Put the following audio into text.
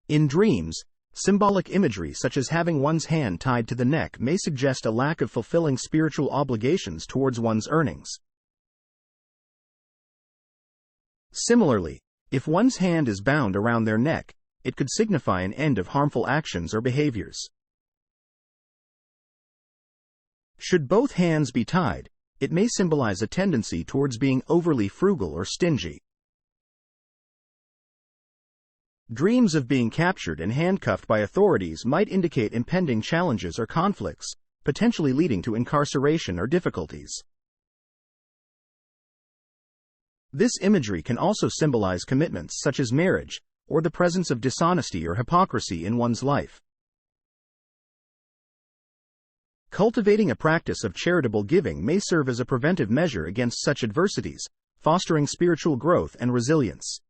In dreams, symbolic imagery such as having one's hand tied to the neck may suggest a lack of fulfilling spiritual obligations towards one's earnings. Similarly, if one's hand is bound around their neck, it could signify an end of harmful actions or behaviors. Should both hands be tied, it may symbolize a tendency towards being overly frugal or stingy. Dreams of being captured and handcuffed by authorities might indicate impending challenges or conflicts, potentially leading to incarceration or difficulties. This imagery can also symbolize commitments such as marriage, or the presence of dishonesty or hypocrisy in one's life. Cultivating a practice of charitable giving may serve as a preventive measure against such adversities, fostering spiritual growth and resilience.